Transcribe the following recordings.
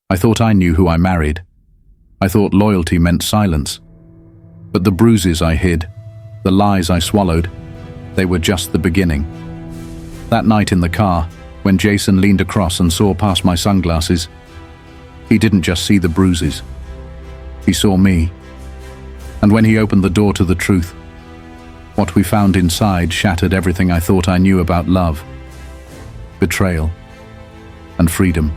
I thought I knew who I married. I thought loyalty meant silence. But the bruises I hid, the lies I swallowed, they were just the beginning. That night in the car, when Jason leaned across and saw past my sunglasses, he didn't just see the bruises. He saw me. And when he opened the door to the truth, what we found inside shattered everything I thought I knew about love, betrayal, and freedom.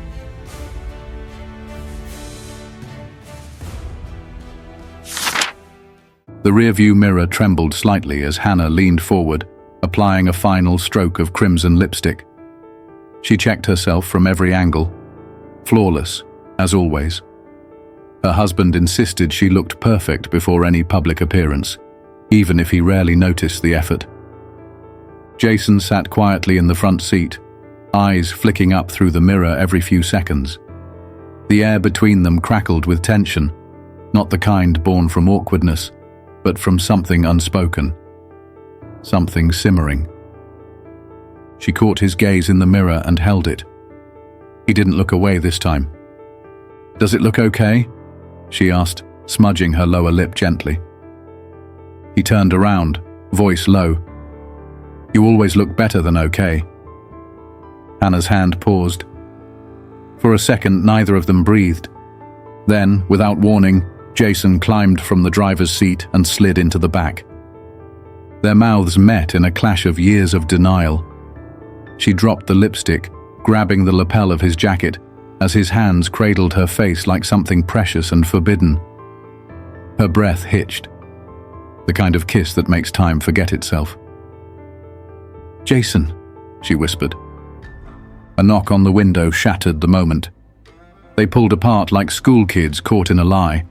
The rearview mirror trembled slightly as Hannah leaned forward, applying a final stroke of crimson lipstick. She checked herself from every angle, flawless, as always. Her husband insisted she looked perfect before any public appearance, even if he rarely noticed the effort. Jason sat quietly in the front seat, eyes flicking up through the mirror every few seconds. The air between them crackled with tension, not the kind born from awkwardness, but from something unspoken, something simmering. She caught his gaze in the mirror and held it. He didn't look away this time. "Does it look okay?" she asked, smudging her lower lip gently. He turned around, voice low. "You always look better than okay." Hannah's hand paused. For a second, neither of them breathed. Then, without warning, Jason climbed from the driver's seat and slid into the back. Their mouths met in a clash of years of denial. She dropped the lipstick, grabbing the lapel of his jacket, as his hands cradled her face like something precious and forbidden. Her breath hitched, the kind of kiss that makes time forget itself. "Jason," she whispered. A knock on the window shattered the moment. They pulled apart like school kids caught in a lie.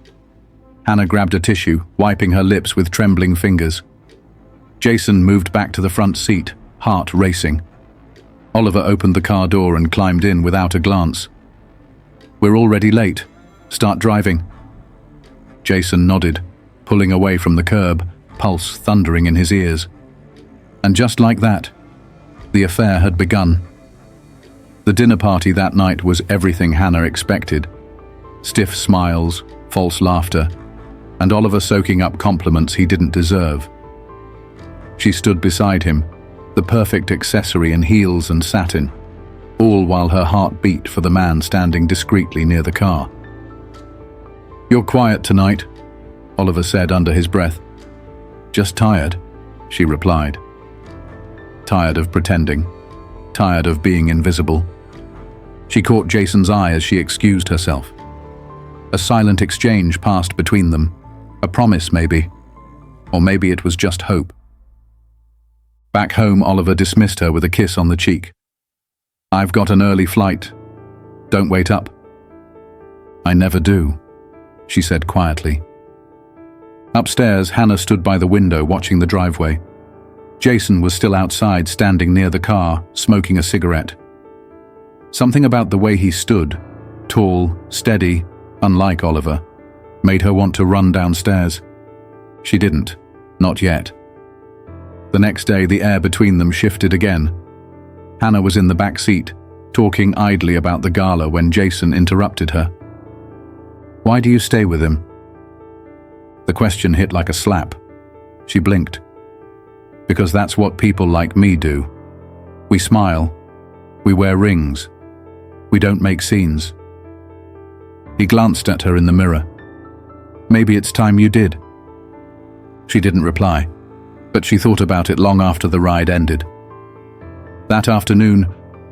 Hannah grabbed a tissue, wiping her lips with trembling fingers. Jason moved back to the front seat, heart racing. Oliver opened the car door and climbed in without a glance. "We're already late. Start driving." Jason nodded, pulling away from the curb, pulse thundering in his ears. And just like that, the affair had begun. The dinner party that night was everything Hannah expected. Stiff smiles, false laughter, and Oliver soaking up compliments he didn't deserve. She stood beside him, the perfect accessory in heels and satin, all while her heart beat for the man standing discreetly near the car. "You're quiet tonight," Oliver said under his breath. "Just tired," she replied. Tired of pretending, tired of being invisible. She caught Jason's eye as she excused herself. A silent exchange passed between them, a promise maybe, or maybe it was just hope. Back home, Oliver dismissed her with a kiss on the cheek. "I've got an early flight. Don't wait up." "I never do," she said quietly. Upstairs, Hannah stood by the window watching the driveway. Jason was still outside, standing near the car, smoking a cigarette. Something about the way he stood, tall, steady, unlike Oliver, made her want to run downstairs. She didn't, not yet. The next day, the air between them shifted again. Hannah was in the back seat, talking idly about the gala when Jason interrupted her. "Why do you stay with him?" The question hit like a slap. She blinked. "Because that's what people like me do. We smile. We wear rings. We don't make scenes." He glanced at her in the mirror. "Maybe it's time you did." She didn't reply, but she thought about it long after the ride ended. That afternoon,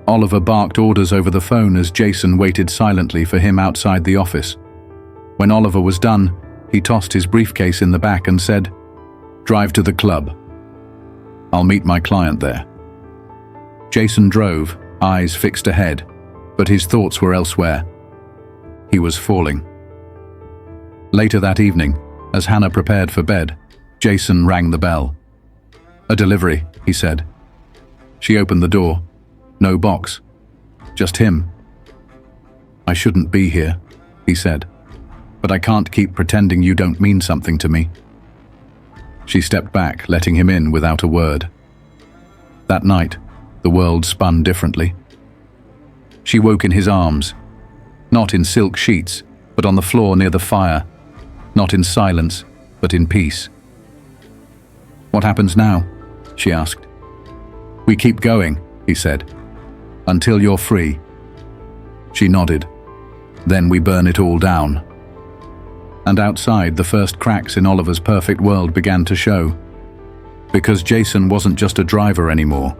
Oliver barked orders over the phone as Jason waited silently for him outside the office. When Oliver was done, he tossed his briefcase in the back and said, "Drive to the club. I'll meet my client there." Jason drove, eyes fixed ahead, but his thoughts were elsewhere. He was falling. Later that evening, as Hannah prepared for bed, Jason rang the bell. "A delivery," he said. She opened the door. No box. Just him. "I shouldn't be here," he said, "but I can't keep pretending you don't mean something to me." She stepped back, letting him in without a word. That night, the world spun differently. She woke in his arms, Not in silk sheets, but on the floor near the fire. Not in silence, but in peace. "What happens now?" she asked. "We keep going," he said, "until you're free." She nodded. "Then we burn it all down." And outside, the first cracks in Oliver's perfect world began to show. Because Jason wasn't just a driver anymore.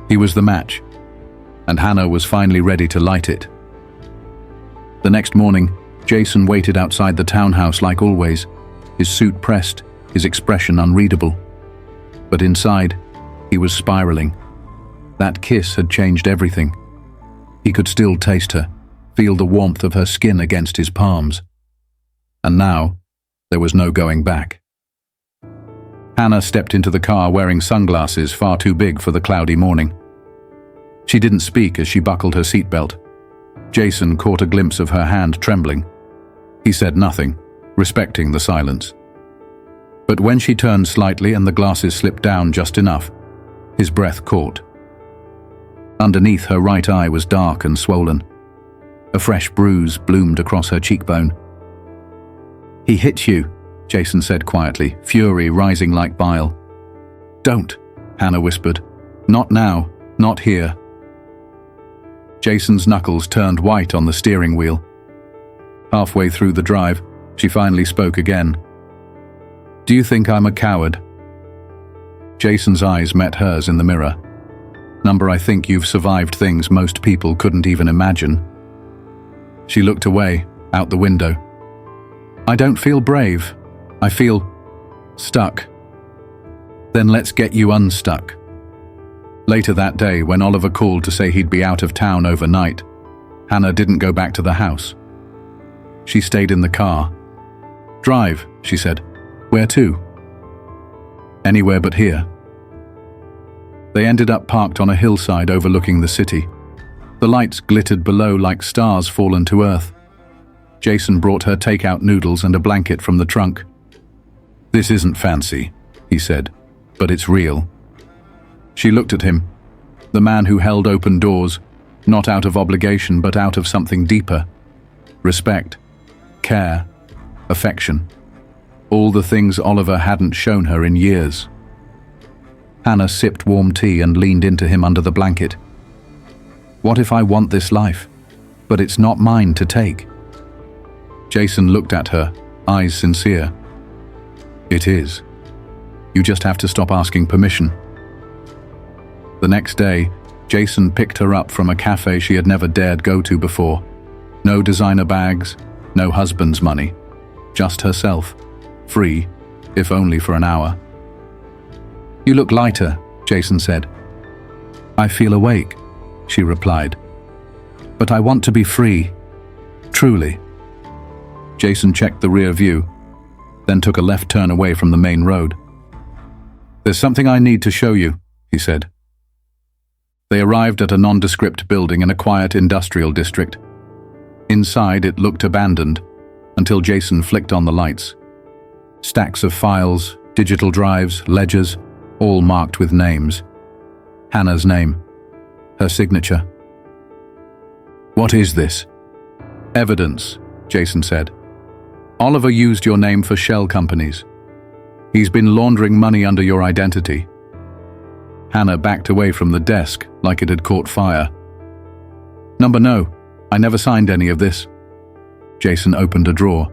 He was the match, and Hannah was finally ready to light it. The next morning, Jason waited outside the townhouse like always, his suit pressed, his expression unreadable. But inside, he was spiraling. That kiss had changed everything. He could still taste her, feel the warmth of her skin against his palms. And now, there was no going back. Hannah stepped into the car wearing sunglasses far too big for the cloudy morning. She didn't speak as she buckled her seatbelt. Jason caught a glimpse of her hand trembling. He said nothing, respecting the silence. But when she turned slightly and the glasses slipped down just enough, his breath caught. Underneath her right eye was dark and swollen. A fresh bruise bloomed across her cheekbone. "He hit you," Jason said quietly, fury rising like bile. "Don't," Hannah whispered. "Not now, not here." Jason's knuckles turned white on the steering wheel. Halfway through the drive, she finally spoke again. "Do you think I'm a coward?" Jason's eyes met hers in the mirror. "Number, I think you've survived things most people couldn't even imagine." She looked away, out the window. "I don't feel brave. I feel stuck." "Then let's get you unstuck." Later that day, when Oliver called to say he'd be out of town overnight, Hannah didn't go back to the house. She stayed in the car. "Drive," she said. "Where to?" "Anywhere but here." They ended up parked on a hillside overlooking the city. The lights glittered below like stars fallen to earth. Jason brought her takeout noodles and a blanket from the trunk. "This isn't fancy," he said, "but it's real." She looked at him, the man who held open doors, not out of obligation but out of something deeper. Respect, care, affection. All the things Oliver hadn't shown her in years. Hannah sipped warm tea and leaned into him under the blanket. "What if I want this life, but it's not mine to take?" Jason looked at her, eyes sincere. "It is. You just have to stop asking permission." The next day, Jason picked her up from a cafe she had never dared go to before. No designer bags, no husband's money. Just herself, free, if only for an hour. "You look lighter," Jason said. "I feel awake," she replied. "But I want to be free, truly." Jason checked the rear view, then took a left turn away from the main road. "There's something I need to show you," he said. They arrived at a nondescript building in a quiet industrial district. Inside, it looked abandoned, until Jason flicked on the lights. Stacks of files, digital drives, ledgers, all marked with names. Hannah's name. Her signature. "What is this?" "Evidence," Jason said. "Oliver used your name for shell companies. He's been laundering money under your identity." Hannah backed away from the desk like it had caught fire. "Number, no, I never signed any of this." Jason opened a drawer.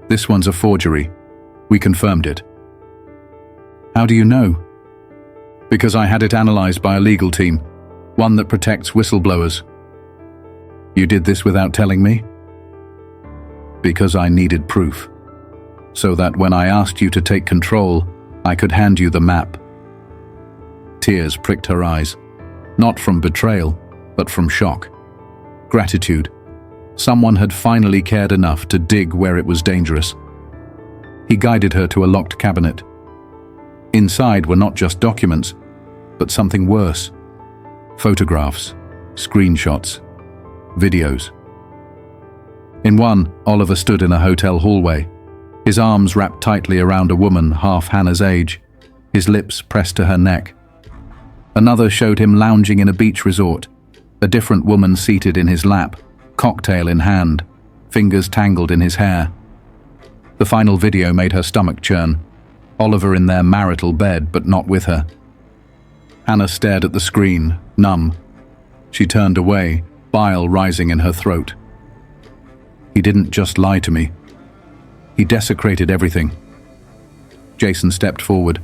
"This one's a forgery. We confirmed it." "How do you know?" "Because I had it analyzed by a legal team, one that protects whistleblowers." "You did this without telling me?" "Because I needed proof, so that when I asked you to take control, I could hand you the map." Tears pricked her eyes, not from betrayal, but from shock. Gratitude. Someone had finally cared enough to dig where it was dangerous. He guided her to a locked cabinet. Inside were not just documents, but something worse. Photographs, screenshots, videos. In one, Oliver stood in a hotel hallway, his arms wrapped tightly around a woman half Hannah's age, his lips pressed to her neck. Another showed him lounging in a beach resort, a different woman seated in his lap, cocktail in hand, fingers tangled in his hair. The final video made her stomach churn. Oliver in their marital bed, but not with her. Hannah stared at the screen, numb. She turned away, bile rising in her throat. He didn't just lie to me. He desecrated everything. Jason stepped forward.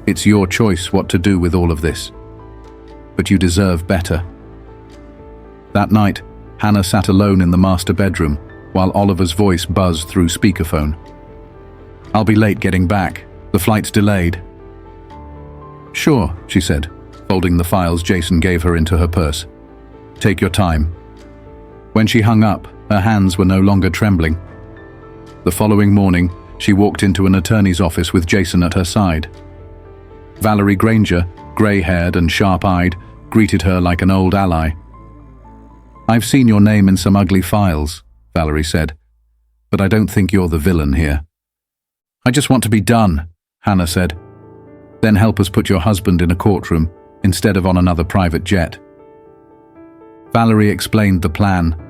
It's your choice what to do with all of this. But you deserve better. That night, Hannah sat alone in the master bedroom while Oliver's voice buzzed through speakerphone. I'll be late getting back. The flight's delayed. Sure, she said, folding the files Jason gave her into her purse. Take your time. When she hung up, her hands were no longer trembling. The following morning, she walked into an attorney's office with Jason at her side. Valerie Granger, grey-haired and sharp-eyed, greeted her like an old ally. I've seen your name in some ugly files, Valerie said, but I don't think you're the villain here. I just want to be done, Hannah said. Then help us put your husband in a courtroom instead of on another private jet. Valerie explained the plan.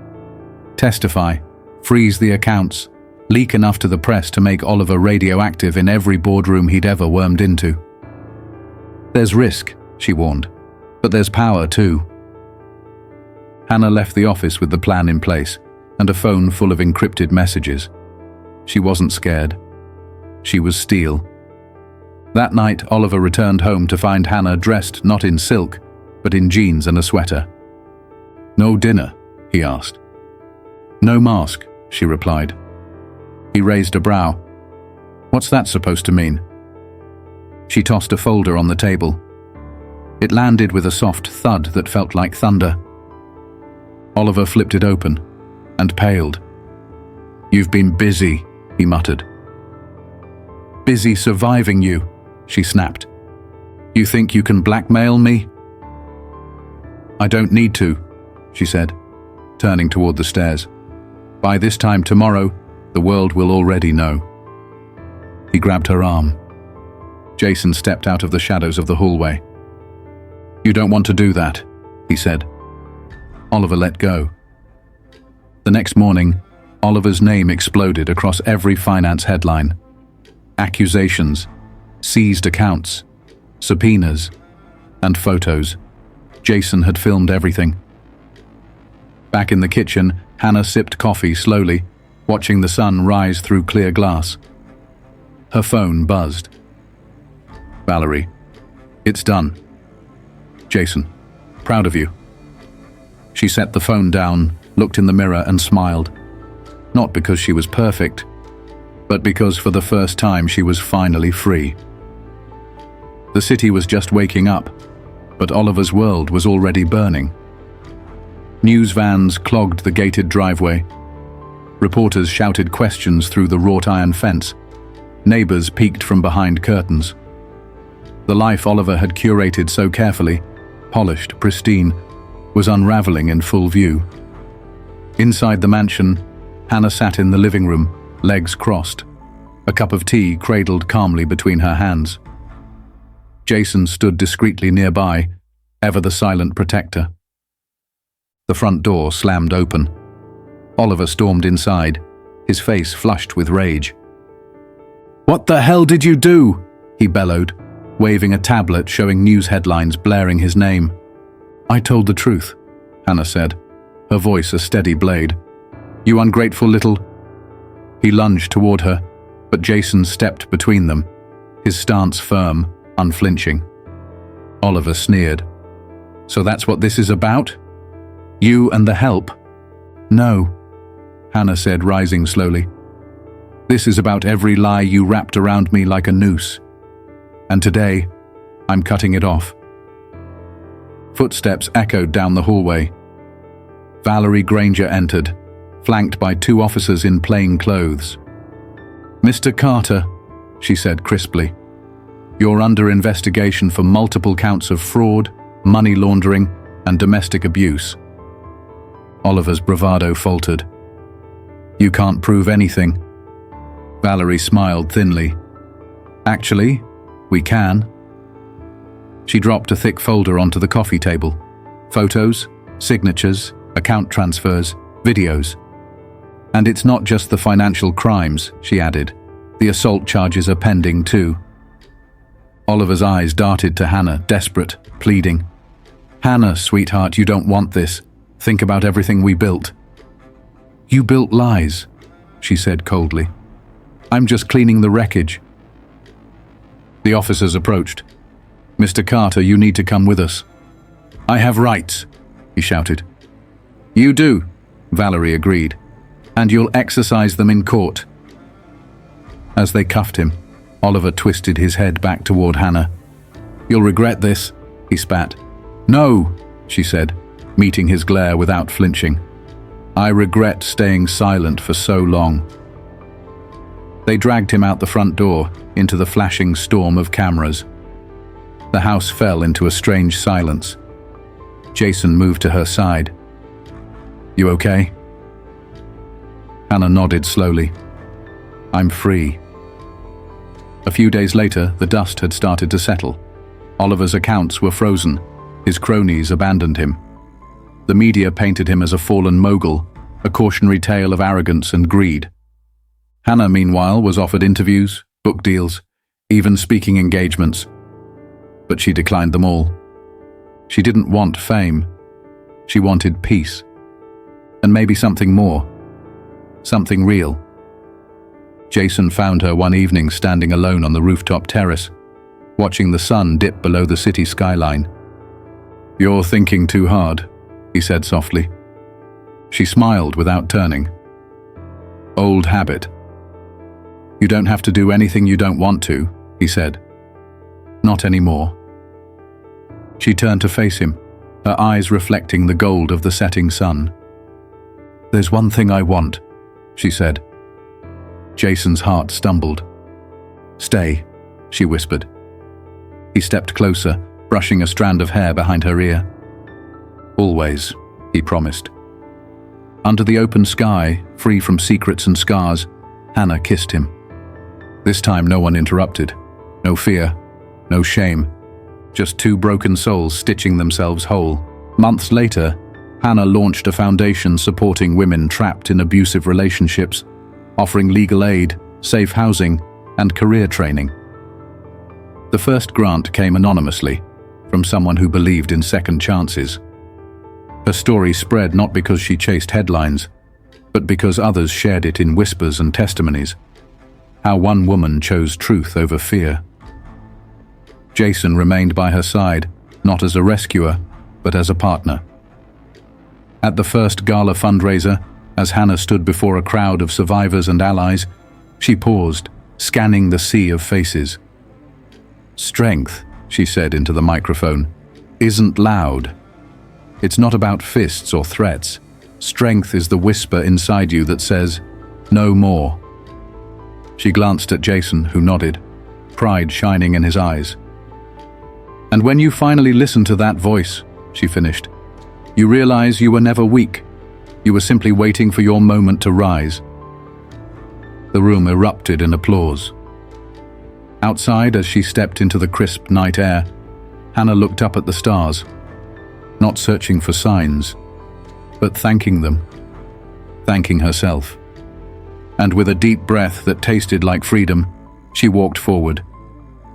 Testify, freeze the accounts, leak enough to the press to make Oliver radioactive in every boardroom he'd ever wormed into. There's risk, she warned, but there's power too. Hannah left the office with the plan in place and a phone full of encrypted messages. She wasn't scared. She was steel. That night, Oliver returned home to find Hannah dressed not in silk, but in jeans and a sweater. No dinner, he asked. No mask, she replied. He raised a brow. What's that supposed to mean? She tossed a folder on the table. It landed with a soft thud that felt like thunder. Oliver flipped it open and paled. You've been busy, he muttered. Busy surviving you, she snapped. You think you can blackmail me? I don't need to, she said, turning toward the stairs. By this time tomorrow, the world will already know. He grabbed her arm. Jason stepped out of the shadows of the hallway. You don't want to do that, he said. Oliver let go. The next morning, Oliver's name exploded across every finance headline. Accusations, seized accounts, subpoenas, and photos. Jason had filmed everything. Back in the kitchen, Hannah sipped coffee slowly, watching the sun rise through clear glass. Her phone buzzed. Valerie, it's done. Jason, proud of you. She set the phone down, looked in the mirror and smiled. Not because she was perfect, but because for the first time she was finally free. The city was just waking up, but Oliver's world was already burning. News vans clogged the gated driveway. Reporters shouted questions through the wrought iron fence. Neighbors peeked from behind curtains. The life Oliver had curated so carefully, polished, pristine, was unraveling in full view. Inside the mansion, Hannah sat in the living room, legs crossed, a cup of tea cradled calmly between her hands. Jason stood discreetly nearby, ever the silent protector. The front door slammed open. Oliver stormed inside, his face flushed with rage. "What the hell did you do?" he bellowed, waving a tablet showing news headlines blaring his name. "I told the truth," Hannah said, her voice a steady blade. "You ungrateful little—" He lunged toward her, but Jason stepped between them, his stance firm, unflinching. Oliver sneered. "So that's what this is about? You and the help?" "No," Hannah said, rising slowly. "This is about every lie you wrapped around me like a noose. And today, I'm cutting it off." Footsteps echoed down the hallway. Valerie Granger entered, flanked by two officers in plain clothes. "Mr. Carter," she said crisply, "you're under investigation for multiple counts of fraud, money laundering, and domestic abuse." Oliver's bravado faltered. "You can't prove anything." Valerie smiled thinly. "Actually, we can." She dropped a thick folder onto the coffee table. Photos, signatures, account transfers, Videos. And it's not just the financial crimes, she added. The assault charges are pending too. Oliver's eyes darted to Hannah, desperate, pleading. Hannah, sweetheart, you don't want this. Think about everything we built. You built lies, she said coldly. I'm just cleaning the wreckage. The officers approached. Mr. Carter, you need to come with us. I have rights, he shouted. You do, Valerie agreed, and you'll exercise them in court. As they cuffed him, Oliver twisted his head back toward Hannah. You'll regret this, he spat. No, she said, meeting his glare without flinching. I regret staying silent for so long. They dragged him out the front door, into the flashing storm of cameras. The house fell into a strange silence. Jason moved to her side. You okay? Hannah nodded slowly. I'm free. A few days later, the dust had started to settle. Oliver's accounts were frozen. His cronies abandoned him. The media painted him as a fallen mogul, a cautionary tale of arrogance and greed. Hannah, meanwhile, was offered interviews, book deals, even speaking engagements. But she declined them all. She didn't want fame. She wanted peace. And maybe something more. Something real. Jason found her one evening standing alone on the rooftop terrace, watching the sun dip below the city skyline. You're thinking too hard, he said softly. She smiled without turning. Old habit. You don't have to do anything you don't want to, he said. Not anymore. She turned to face him, her eyes reflecting the gold of the setting sun. There's one thing I want, she said. Jason's heart stumbled. Stay, she whispered. He stepped closer, brushing a strand of hair behind her ear. Always, he promised. Under the open sky, free from secrets and scars, Hannah kissed him. This time no one interrupted. No fear, no shame. Just two broken souls stitching themselves whole. Months later, Hannah launched a foundation supporting women trapped in abusive relationships, offering legal aid, safe housing, and career training. The first grant came anonymously, from someone who believed in second chances. Her story spread not because she chased headlines, but because others shared it in whispers and testimonies. How one woman chose truth over fear. Jason remained by her side, not as a rescuer, but as a partner. At the first gala fundraiser, as Hannah stood before a crowd of survivors and allies, she paused, scanning the sea of faces. Strength, she said into the microphone, isn't loud. It's not about fists or threats. Strength is the whisper inside you that says, no more. She glanced at Jason, who nodded, pride shining in his eyes. And when you finally listen to that voice, she finished, you realize you were never weak. You were simply waiting for your moment to rise. The room erupted in applause. Outside, as she stepped into the crisp night air, Hannah looked up at the stars, not searching for signs, but thanking them, thanking herself. And with a deep breath that tasted like freedom, she walked forward,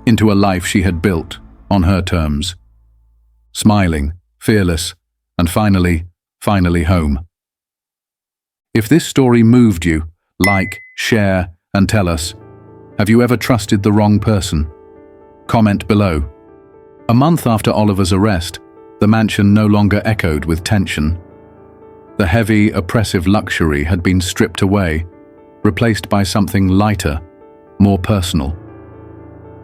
into a life she had built on her terms. Smiling, fearless, and finally home. If this story moved you, like, share, and tell us, have you ever trusted the wrong person? Comment below. A month after Oliver's arrest, the mansion no longer echoed with tension. The heavy, oppressive luxury had been stripped away, replaced by something lighter, more personal.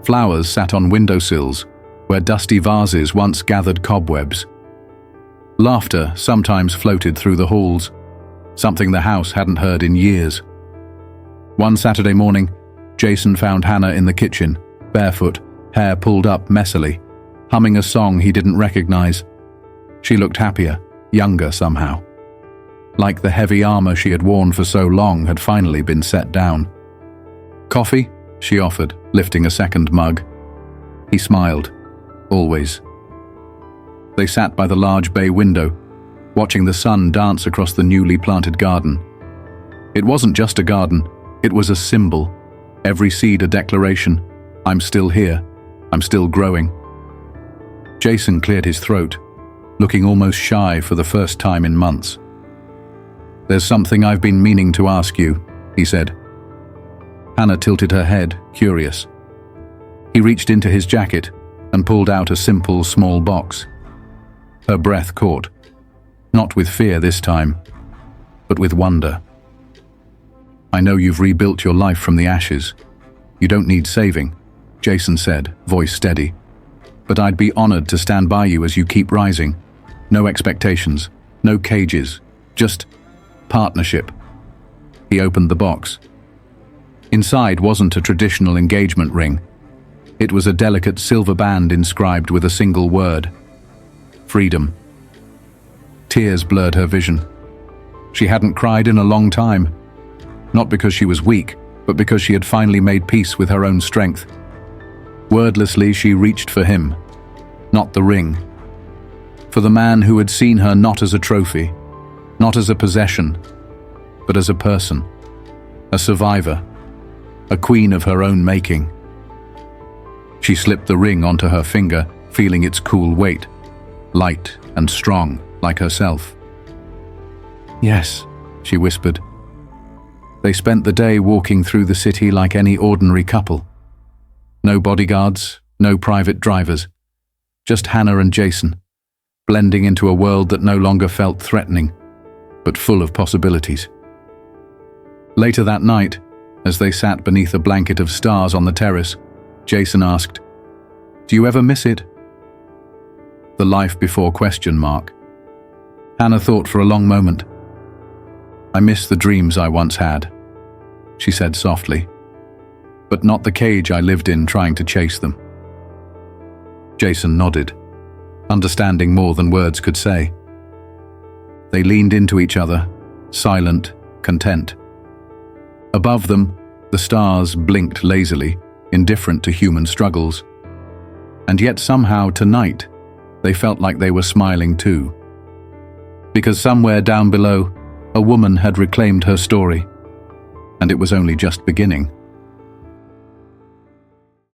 Flowers sat on windowsills, where dusty vases once gathered cobwebs. Laughter sometimes floated through the halls, something the house hadn't heard in years. One Saturday morning, Jason found Hannah in the kitchen, barefoot, hair pulled up messily, humming a song he didn't recognize. She looked happier, younger somehow. Like the heavy armor she had worn for so long had finally been set down. Coffee? She offered, lifting a second mug. He smiled. Always. They sat by the large bay window, watching the sun dance across the newly planted garden. It wasn't just a garden, it was a symbol. Every seed a declaration. I'm still here. I'm still growing. Jason cleared his throat, looking almost shy for the first time in months. "There's something I've been meaning to ask you," he said. Hannah tilted her head, curious. He reached into his jacket and pulled out a simple, small box. Her breath caught, not with fear this time, but with wonder. "I know you've rebuilt your life from the ashes. You don't need saving," Jason said, voice steady. "But I'd be honored to stand by you as you keep rising. No expectations, no cages, just partnership." He opened the box. Inside wasn't a traditional engagement ring. It was a delicate silver band inscribed with a single word: freedom. Tears blurred her vision. She hadn't cried in a long time, not because she was weak, but because she had finally made peace with her own strength. Wordlessly, she reached for him, not the ring. For the man who had seen her not as a trophy, not as a possession, but as a person, a survivor, a queen of her own making. She slipped the ring onto her finger, feeling its cool weight, light and strong, like herself. "Yes," she whispered. They spent the day walking through the city like any ordinary couple. No bodyguards, no private drivers, just Hannah and Jason, blending into a world that no longer felt threatening, but full of possibilities. Later that night, as they sat beneath a blanket of stars on the terrace, Jason asked, "Do you ever miss it?" The life before question mark. Hannah thought for a long moment. "I miss the dreams I once had," she said softly, "but not the cage I lived in trying to chase them." Jason nodded, understanding more than words could say. They leaned into each other, silent, content. Above them, the stars blinked lazily, indifferent to human struggles. And yet somehow tonight, they felt like they were smiling too. Because somewhere down below, a woman had reclaimed her story, and it was only just beginning.